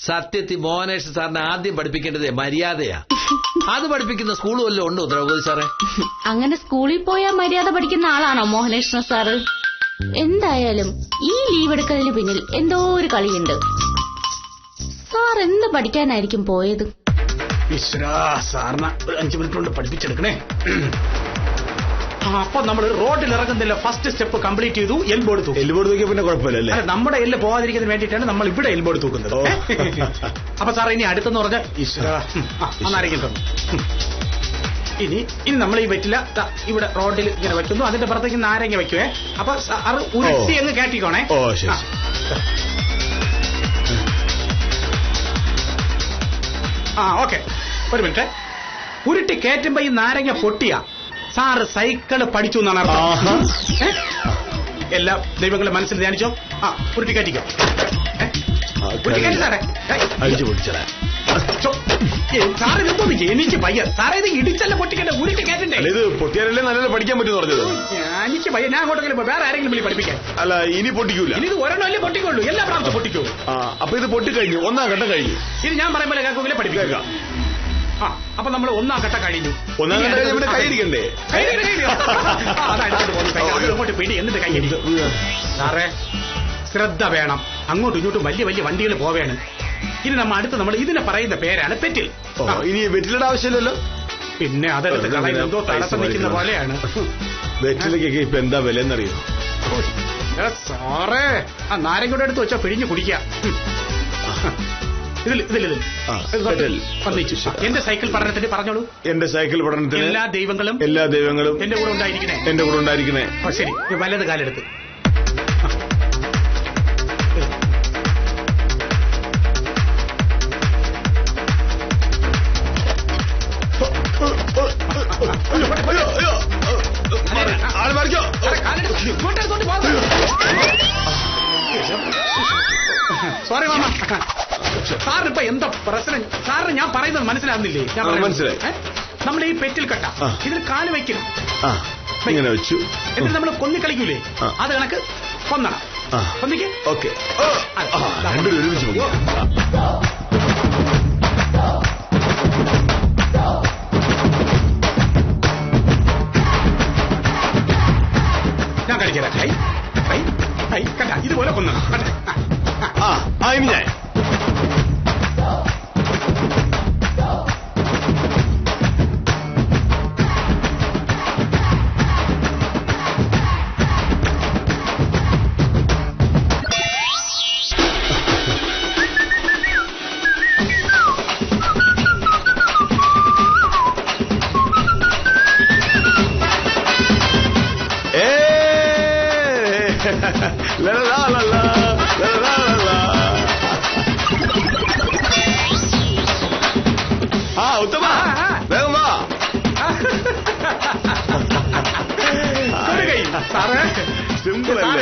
സത്യത്തിൽ മോഹനേഷ് സാറിനെ ആദ്യം പഠിപ്പിക്കേണ്ടത് മര്യാദയാ. അത് പഠിപ്പിക്കുന്ന സ്കൂൾ വല്ലതും ഉണ്ടോ ദ്രൗപദി സാറേ? അങ്ങനെ സ്കൂളിൽ പോയാൽ മര്യാദ പഠിക്കുന്ന ആളാണോ മോഹനേശ്വര സാറ്? എന്തായാലും ഈ ലീവ് എടുക്കലിന് പിന്നിൽ എന്തോ ഒരു കളിയുണ്ട്. സാർ എന്ത് പഠിക്കാനായിരിക്കും പോയത്? സാറിന് ഒരു 5 മിനിറ്റ് കൊണ്ട് പഠിപ്പിച്ചെടുക്കണേ. അപ്പൊ നമ്മൾ റോഡിൽ ഇറങ്ങുന്നില്ല, ഫസ്റ്റ് സ്റ്റെപ്പ് കംപ്ലീറ്റ് ചെയ്തു. എൽബോർഡ് തൂക്കി. എൽബോർഡ് തൂക്കിയ പിന്നെ കുഴപ്പമില്ല. നമ്മുടെ എല്ല് പോകാതിരിക്കുന്നതിന് വേണ്ടിയിട്ടാണ് നമ്മൾ ഇവിടെ എൽബോർഡ് തൂക്കുന്നത്. അപ്പൊ സാർ ഇനി അടുത്തെന്ന് പറഞ്ഞാൽ അന്നാരെങ്കിലും ഇനി നമ്മൾ ഈ വെറ്റില ഇവിടെ റോഡിൽ ഇങ്ങനെ വെക്കുന്നു. അതിന്റെ പുറത്തേക്ക് നാരങ്ങ വെക്കുവേ. അപ്പൊ സാറ് ഉരുട്ടി അങ്ങ് കേട്ടിക്കോണേ. ഓക്കെ, ഒരു മിനിറ്റ്. ഉരുട്ടി കയറ്റുമ്പോ ഈ നാരങ്ങ പൊട്ടിയ സാറ് സൈക്കിള് പഠിച്ചു എന്നാണ് അർത്ഥം. എല്ലാ ദൈവങ്ങളും മനസ്സിൽ ധ്യാനിച്ചോ. ഉരുട്ടി കയറ്റിക്കോ. എനിക്ക് പയ്യ സാറേ, ഇത് ഇടിച്ചല്ല പൊട്ടിക്കണ്ടേ, ഉരുട്ടി കയറ്റണ്ടേ? ഇത് പൊട്ടിയാലല്ലേ നല്ല പഠിക്കാൻ പറ്റും പറഞ്ഞത്. എനിക്ക് പയ്യ, ഞാൻ അങ്ങോട്ടെങ്കിലും വേറെ ആരെങ്കിലും വിളി പഠിപ്പിക്കാൻ. അല്ല, ഇനി പൊട്ടിക്കൂല. ഇനി ഇത് ഒരെണ്ണമല്ലേ പൊട്ടിക്കുള്ളൂ, എല്ലാ പ്രാവശ്യം പൊട്ടിക്കൂ. അപ്പൊ ഇത് പൊട്ടിക്കഴിഞ്ഞു, 1ാം ഘട്ടം കഴിഞ്ഞു. ഇത് ഞാൻ പറയുമ്പോൾ കേൾക്കുമെങ്കിലും പഠിപ്പിക്കാം. അപ്പൊ നമ്മൾ 1ാം ഘട്ടം കഴിഞ്ഞു. 1ാം ഘട്ടം ഇവിടെ കൈയിരിക്കണ്ടേ? അങ്ങോട്ട് പിടി, എന്നിട്ട് കൈയടി. സാറേ ശ്രദ്ധ വേണം. അങ്ങോട്ടും ഇങ്ങോട്ടും വലിയ വലിയ വണ്ടികൾ പോവേണ്. ഇനി നമ്മൾ ഇതിനെ പറയുന്ന പേരാണ് പെറ്റിൽ. ഇനി വെറ്റിലയുടെ ആവശ്യമില്ലല്ലോ. പിന്നെ അതെടുത്ത് കളയുന്നതോ തടസ്സം നിൽക്കുന്ന പോലെയാണ്. വെറ്റിലൊക്കെ ഇപ്പൊ എന്താ വില എന്നറിയോ? സാറേ, ആ നാരങ്ങയുടെ അടുത്ത് വെച്ചാ പിഴിഞ്ഞു കുടിക്കാം. എന്റെ സൈക്കിൾ പഠനത്തിന് പറഞ്ഞോളൂ. എന്റെ സൈക്കിൾ പഠനത്തിന് എല്ലാ ദൈവങ്ങളും എന്റെ കൂടെ ഉണ്ടായിരിക്കണേ. ശരി, വലത് കാലെടുത്ത്. Sorry mama. സാറിനിപ്പോ എന്താ പ്രശ്നം? സാറിന് ഞാൻ പറയുന്നത് മനസ്സിലാവുന്നില്ലേ? ഞാൻ മനസ്സിലായി. നമ്മൾ ഈ പെറ്റിൽ കെട്ട ഇതിൽ കാല് വയ്ക്കണം. ഇങ്ങനെ വെച്ചു എന്നിട്ട് നമ്മൾ കൊന്നി കളിക്കൂലേ, അത് കണക്ക് കൊന്നണം. കൊന്നിക്ക്. ഓക്കെ, ഞാൻ കളിക്കാം. കൈ കൈ കൈ കണ്ട, ഇതുപോലെ കൊന്നണം. ഇനി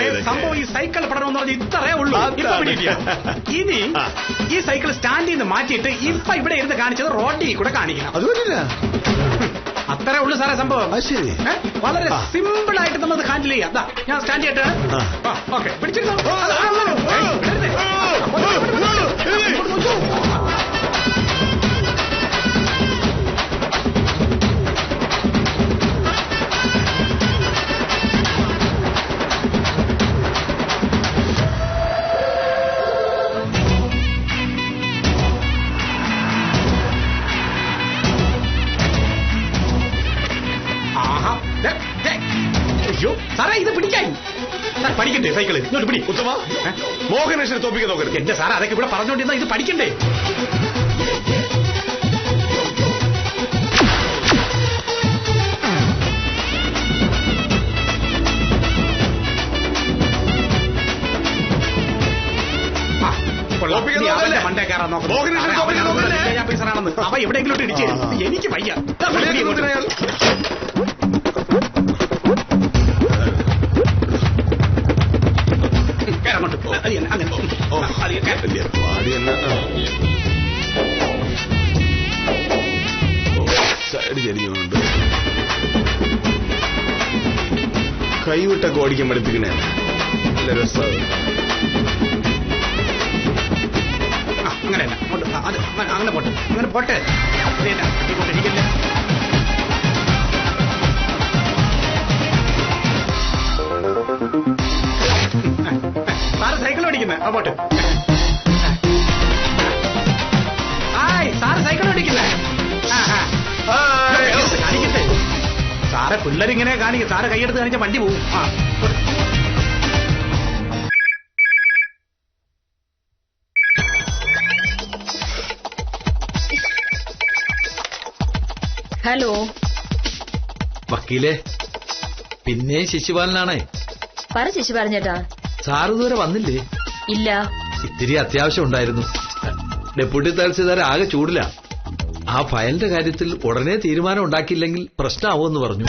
ഞാൻ സംഭവം ഈ സൈക്കിൾ പഠനം പറഞ്ഞ ഇത്രേ ഉള്ളൂ. ഇനി ഈ സൈക്കിൾ സ്റ്റാൻഡിൽ നിന്ന് മാറ്റിയിട്ട് ഇപ്പൊ ഇവിടെ ഇരുന്ന് കാണിച്ചത് റോഡിൽ കൂടെ കാണിക്കണം. അത്രേ ഉള്ളൂ സാറേ സംഭവം. വളരെ സിമ്പിൾ ആയിട്ട് നമ്മൾ ഹാൻഡിൽ ചെയ്യാം. ഞാൻ സ്റ്റാൻഡ് ചെയ്തിട്ട് ഓക്കെ പിടിച്ചിരുന്നു. അയ്യോ സാറേ, ഇത് പിടിക്കാൻ പഠിക്കണ്ടേ? സൈക്കിള് ഇങ്ങോട്ട് പിടി. ഉത്തമ, മോഹനേശ്വരെ തോപ്പിക്കാൻ നോക്കരുത്. എന്റെ സാറേ, അതൊക്കെ ഇവിടെ പറഞ്ഞോണ്ടിരുന്ന ഇത് പഠിക്കണ്ടേ? മണ്ടേ കയറാൻ നോക്കുന്നു. അവ എവിടെയെങ്കിലും ഇടിച്ചു. എനിക്ക് വയ്യ. കൈവിട്ടൊക്കെ ഓടിക്കാൻ പഠിപ്പിക്കണേ. നല്ല രസമാണ്. അങ്ങനെയല്ല അങ്ങനെ പോട്ടെ അങ്ങനെ പോട്ടെ. ഇരിക്കല്ലേ. സാറ് സൈക്കിൾ ഓടിക്കുന്നേ. ആ പോട്ടെ. സാറ് സൈക്കിൾ ഓടിക്കുന്നേ. കാണിക്കട്ടെ സാറെ. പിള്ളേരിങ്ങനെ കാണിക്കും. സാറ് കൈയെടുത്ത് കാണിച്ച വണ്ടി പോവും. ഹലോ വക്കീലേ, പിന്നെ ശിശുപാലനാണേ. പറ ശിശുപാലൻ ചേട്ടാ. സാറ് ഇതുവരെ വന്നില്ലേ? ഇല്ല. ഇത്തിരി അത്യാവശ്യം ഉണ്ടായിരുന്നു. ഡെപ്യൂട്ടി തഹസിൽദാർ ആകെ ചൂടില്ല. ആ ഫയലിന്റെ കാര്യത്തിൽ ഉടനെ തീരുമാനം ഉണ്ടാക്കിയില്ലെങ്കിൽ പ്രശ്നമാവുമെന്ന് പറഞ്ഞു.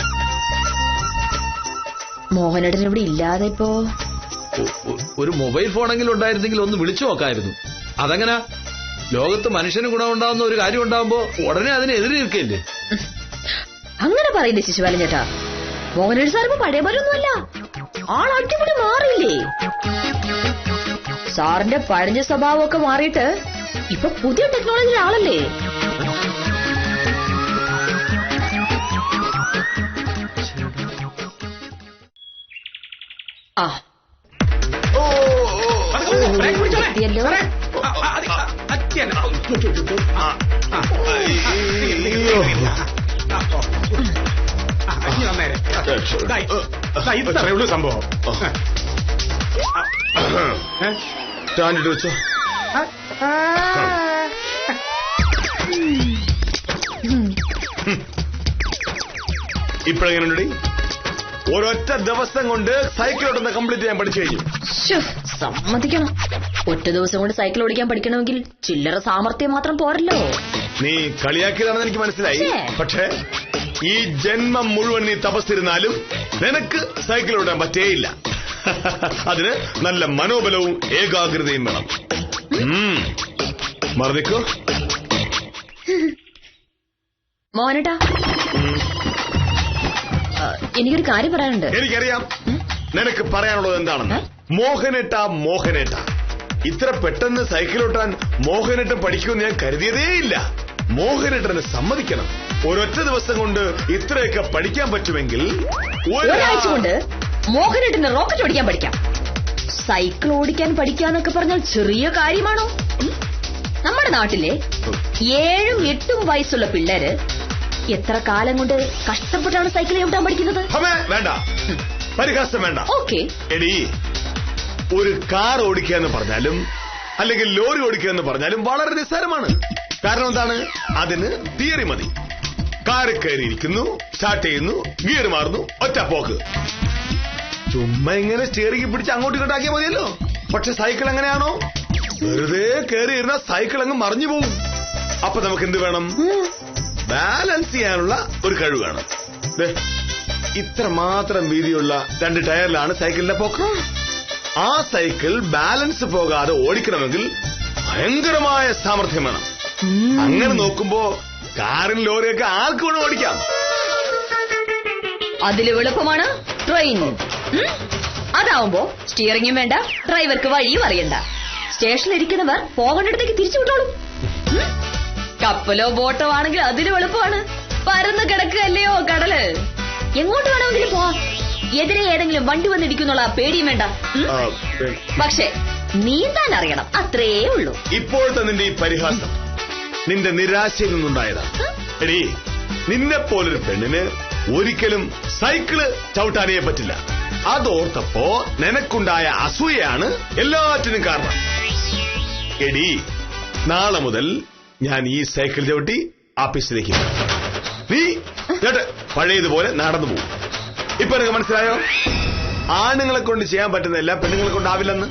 മോഹനേട്ടൻ ഇവിടെ ഇല്ലാതെ ഇപ്പോ. ഒരു മൊബൈൽ ഫോണെങ്കിലും ഉണ്ടായിരുന്നെങ്കിൽ ഒന്ന് വിളിച്ചു നോക്കായിരുന്നു. അതെങ്ങനാ? ലോകത്ത് മനുഷ്യന് ഗുണമുണ്ടാവുന്ന ഒരു കാര്യം ഉണ്ടാവുമ്പോ ഉടനെ അതിനെതിരെ നിൽക്കില്ലേ? അങ്ങനെ പറയുന്നേ ശിശുപാലൻ ചേട്ടാ. മോഹനേട്ടൻ സാർ ഇപ്പൊ പഴയ പോലൊന്നുമല്ല. ആൾ അടിപൊളി മാറിയില്ലേ? സാറിന്റെ പഴഞ്ഞ സ്വഭാവമൊക്കെ മാറിയിട്ട് ഇപ്പൊ പുതിയ ടെക്നോളജി ആളല്ലേ. ആ എത്തിയല്ലോ. സംഭവം സ്റ്റാൻഡിട്ട് വെച്ചോ. ഇപ്പഴെങ്ങനെയുണ്ട്? ഒരൊറ്റ ദിവസം കൊണ്ട് സൈക്കിൾ ഓടുന്ന കംപ്ലീറ്റ് ചെയ്യാൻ പഠിച്ചു കഴിഞ്ഞു. സമ്മതിക്കണം. ഒറ്റ ദിവസം കൊണ്ട് സൈക്കിൾ ഓടിക്കാൻ പഠിക്കണമെങ്കിൽ ചില്ലറ സാമർത്ഥ്യം മാത്രം പോരല്ലോ. നീ കളിയാക്കിയതാണെന്ന് എനിക്ക് മനസ്സിലായി. പക്ഷേ ഈ ജന്മം മുഴുവൻ നീ തപസ്സിരുന്നാലും നിനക്ക് സൈക്കിൾ ഓടാൻ പറ്റേയില്ല. അതിന് നല്ല മനോബലവും ഏകാഗ്രതയും വേണം. മറന്നിക്കോ. മോഹനേട്ടാ, എനിക്കൊരു കാര്യം പറയാനുണ്ട്. എനിക്കറിയാം നിനക്ക് പറയാനുള്ളത് എന്താണെന്ന്. മോഹനേട്ട മോഹനേട്ട, ഇത്ര പെട്ടെന്ന് സൈക്കിൾ ഓട്ടാൻ മോഹനേട്ടൻ പഠിക്കുമെന്ന് ഞാൻ കരുതിയതേയില്ല. മോഹനേട്ടന് സമ്മതിക്കണം. ഒരൊറ്റ ദിവസം കൊണ്ട് ഇത്രയൊക്കെ പഠിക്കാൻ പറ്റുമെങ്കിൽ ഒരാഴ്ച കൊണ്ട് മോഹനേട്ടന് റോക്കറ്റ് ഓടിക്കാൻ പഠിക്കാം. സൈക്കിൾ ഓടിക്കാൻ പഠിക്കാന്നൊക്കെ പറഞ്ഞാൽ ചെറിയ കാര്യമാണോ? നമ്മുടെ നാട്ടിലെ 7ഉം 8ഉം വയസ്സുള്ള പിള്ളേര് എത്ര കാലം കൊണ്ട് കഷ്ടപ്പെട്ടാണ് സൈക്കിൾ ഓടാൻ പഠിക്കുന്നത്? വേണ്ട, പരിഹാസം വേണ്ട. ഓക്കെ. എടീ, ഒരു കാർ ഓടിക്കുക എന്ന് പറഞ്ഞാലും അല്ലെങ്കിൽ ലോറി ഓടിക്കുക എന്ന് പറഞ്ഞാലും വളരെ നിസ്സാരമാണ്. കാരണം എന്താണ്? അതിന് തിയറി മതി. കാറിൽ കയറിയിരിക്കുന്നു, സ്റ്റാർട്ട് ചെയ്യുന്നു, ഗിയർ മാറുന്നു, ഒറ്റ പോക്ക്. ചുമ്മാ ഇങ്ങനെ സ്റ്റിയറിംഗ് പിടിച്ച് അങ്ങോട്ട് ഇങ്ങോട്ടാക്കിയാൽ മതിയല്ലോ. പക്ഷെ സൈക്കിൾ എങ്ങനെയാണോ? വെറുതെ കയറിയിരുന്ന സൈക്കിൾ അങ്ങ് മറിഞ്ഞു പോകും. അപ്പൊ നമുക്ക് എന്ത് വേണം? ബാലൻസ് ചെയ്യാനുള്ള ഒരു കഴിവ് വേണം. ഇത്ര മാത്രം വീതിയുള്ള 2 ടയറിലാണ് സൈക്കിളിന്റെ പോക്ക്. ആ സൈക്കിൾ ബാലൻസ് പോകാതെ ഓടിക്കണമെങ്കിൽ ഭയങ്കരമായ സാമർഥ്യം വേണം. അങ്ങനെ നോക്കുമ്പോ കാറും ലോറിയൊക്കെ ആർക്ക് വേണം ഓടിക്കാം. അതില് എളുപ്പമാണ് ട്രെയിൻ. അതാവുമ്പോ സ്റ്റിയറിംഗും വേണ്ട, ഡ്രൈവർക്ക് വഴിയും അറിയണ്ട. സ്റ്റേഷനിലിരിക്കുന്നവർ പോകേണ്ടിടത്തേക്ക് തിരിച്ചു വിട്ടോളും. കപ്പലോ ബോട്ടോ ആണെങ്കിൽ അതിലും എളുപ്പമാണ്. പരന്ന് കിടക്കുകയല്ലയോ കടല്. എങ്ങോട്ട് വേണമെങ്കിലും പോവാം. എതിരെ ഏതെങ്കിലും വണ്ടി വന്നിരിക്കുന്നുള്ള പേടിയും വേണ്ട. പക്ഷെ നീന്താൻ അറിയണം, അത്രേ ഉള്ളൂ. ഇപ്പോഴത്തെ നിന്റെ ഈ പരിഹാസം നിന്റെ നിരാശയിൽ നിന്നുണ്ടായതാ. എടീ, നിന്നെപ്പോലൊരു പെണ്ണിന് ഒരിക്കലും സൈക്കിള് ചവിട്ടാനേ പറ്റില്ല. അതോർത്തപ്പോ നിനക്കുണ്ടായ അസൂയയാണ് എല്ലാറ്റിനും കാരണം. എടീ, നാളെ മുതൽ ഞാൻ ഈ സൈക്കിൾ ചവിട്ടി ആഫീസിലേക്ക് നീ പഴയതുപോലെ നടന്നു പോകും. ഇപ്പൊ എനിക്ക് മനസ്സിലായോ? ആണുങ്ങളെ കൊണ്ട് ചെയ്യാൻ പറ്റുന്ന എല്ലാം പെണ്ണുങ്ങളെ കൊണ്ടാവില്ലെന്ന്.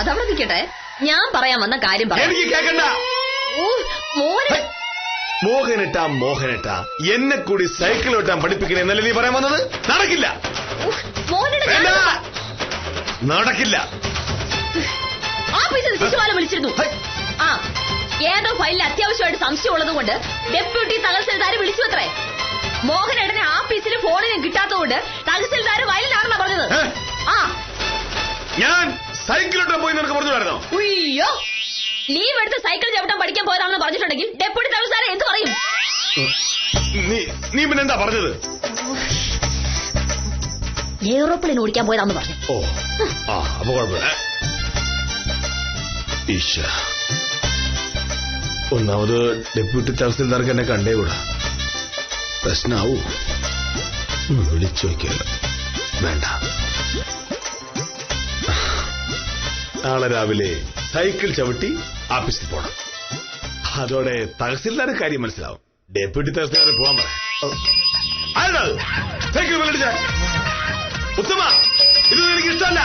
അതവിടെ നിൽക്കട്ടെ, ഞാൻ പറയാൻ വന്ന കാര്യം പറയാം. എനിക്ക് കേൾക്കണ്ട. മോഹനേട്ട മോഹനേട്ട, എന്നെ കൂടി സൈക്കിൾ ഓട്ടാൻ പഠിപ്പിക്കണേ എന്നല്ലേ നീ പറയാൻ വന്നത്? നടക്കില്ല, നടക്കില്ല. ആഫീസിൽ ശിശുപാലൻ വിളിച്ചിരുന്നു. ആ, ഏതോ ഫയലിൽ അത്യാവശ്യമായിട്ട് സംശയമുള്ളത് കൊണ്ട് ഡെപ്യൂട്ടി തഹസിൽദാർ വിളിച്ചു അത്രേ. മോഹനേട്ടനെ ആഫീസിൽ ഫോണിനും കിട്ടാത്തതുകൊണ്ട് തഹസിൽദാർ വയലിലാണെന്നാ പറഞ്ഞത്. ആ, ഞാൻ സൈക്കിളോട്ട് പോയി നിനക്ക് പറഞ്ഞു വരുന്നോ? അയ്യോ, ലീവ് എടുത്ത് സൈക്കിൾ ചവിട്ടാൻ പഠിക്കാൻ പോയതാണെന്ന് പറഞ്ഞിട്ടുണ്ടെങ്കിൽ ഡെപ്യൂട്ടി തഹസിൽദാർ എന്ത് പറയും? നീ പിന്നെ എന്താ പറഞ്ഞത്? ഏറോപ്ലെയിൻ ഓടിക്കാൻ പോയതാണെന്ന് പറഞ്ഞു. ഓ ആ അപ്പൊ കുഴപ്പമില്ല. ഒന്നാമത് ഡെപ്യൂട്ടി തഹസിൽദാർക്ക് എന്നെ കണ്ടേ കൂടാ. പ്രശ്നാവൂ. വിളിച്ചു നോക്കിയല്ലോ. വേണ്ട. നാളെ രാവിലെ സൈക്കിൾ ചവിട്ടി ഓഫീസിൽ പോണം. അതോടെ തഹസിൽദാർ കാര്യം മനസ്സിലാവും. ഡെപ്യൂട്ടി തഹസിൽദാർ പോവാൻ പറയാം. സൈക്കിൾ വിളിച്ച ഉത്തമ, ഇതൊന്നും എനിക്ക് ഇഷ്ടമല്ല.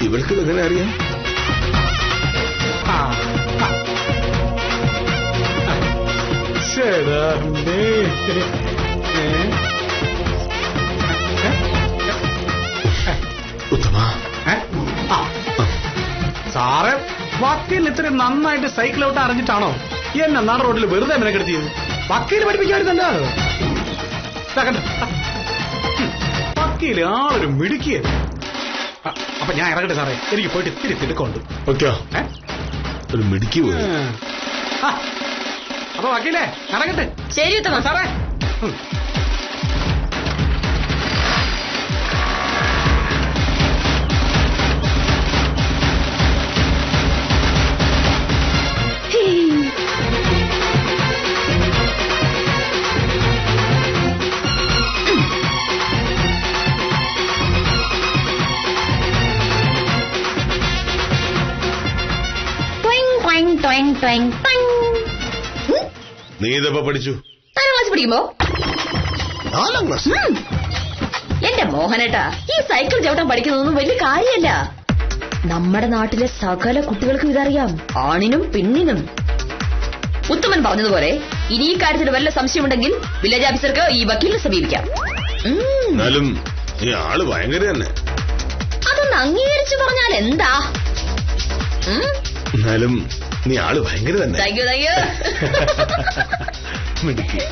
ഇവൾക്ക് എങ്ങനെ അറിയാം? ഉത്തമ, സാറ് വക്കീലിന് ഇത്രയും നന്നായിട്ട് സൈക്കിൾ ഔട്ട് അറിഞ്ഞിട്ടാണോ എന്നെ നാട് റോഡിൽ വെറുതെ മെനക്കെടുത്തിയത്? വക്കീല് പഠിപ്പിക്കായിരുന്നല്ലോ. വക്കീല് ആളൊരു മിടുക്കിയത്. അപ്പൊ ഞാൻ ഇറങ്ങട്ടെ സാറേ, എനിക്ക് പോയിട്ട് ഇത്തിരി തിടുക്കമുണ്ട്. ഓക്കെ, ഒരു മിടുക്കി പോയി. അപ്പൊ വക്കീലേ ഇറങ്ങട്ടെ. ശരി ഉത്തമ. സാറേ നീ ഇതപ്പോ പഠിച്ചു? 4ാം ക്ലാസ് പഠിക്കുമ്പോ. 4ാം ക്ലാസ്? എന്റെ മോഹനേട്ടാ, ഈ സൈക്കിൾ ചവിട്ടാൻ പഠിക്കുന്നതൊന്നും വലിയ കാര്യമല്ല. നമ്മുടെ നാട്ടിലെ സകല കുട്ടികൾക്കും ഇതറിയാം, ആണിനും പെണ്ണിനും. ഉത്തമൻ പറഞ്ഞതുപോലെ ഇനി ഈ കാര്യത്തിൽ വല്ല സംശയമുണ്ടെങ്കിൽ വില്ലേജ് ഓഫീസർക്ക് ഈ വക്കീലിനെ സമീപിക്കാം. എന്നാലും ഈ ആള് ഭയങ്കര തന്നെ. അതൊന്ന് അംഗീകരിച്ചു പറഞ്ഞാൽ എന്താ? എന്നാലും നീ ആള് ഭയങ്കര തന്നെ. Thank you. മിടുക്കി.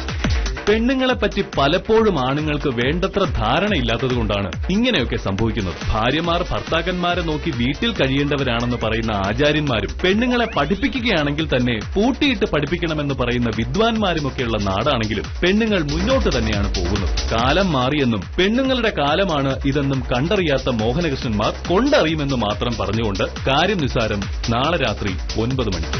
പെണ്ണുങ്ങളെ പറ്റി പലപ്പോഴും ആണുങ്ങൾക്ക് വേണ്ടത്ര ധാരണയില്ലാത്തതുകൊണ്ടാണ് ഇങ്ങനെയൊക്കെ സംഭവിക്കുന്നത്. ഭാര്യമാർ ഭർത്താക്കന്മാരെ നോക്കി വീട്ടിൽ കഴിയേണ്ടവരാണെന്ന് പറയുന്ന ആചാര്യന്മാരും പെണ്ണുങ്ങളെ പഠിപ്പിക്കുകയാണെങ്കിൽ തന്നെ പൂട്ടിയിട്ട് പഠിപ്പിക്കണമെന്ന് പറയുന്ന വിദ്വാൻമാരുമൊക്കെയുള്ള നാടാണെങ്കിലും പെണ്ണുങ്ങൾ മുന്നോട്ട് തന്നെയാണ് പോകുന്നത്. കാലം മാറിയെന്നും പെണ്ണുങ്ങളുടെ കാലമാണ് ഇതെന്നും കണ്ടറിയാത്ത മോഹനകൃഷ്ണന്മാർ കൊണ്ടറിയുമെന്ന് മാത്രം പറഞ്ഞുകൊണ്ട് കാര്യം നിസ്സാരം നാളെ രാത്രി 9 മണിക്ക്.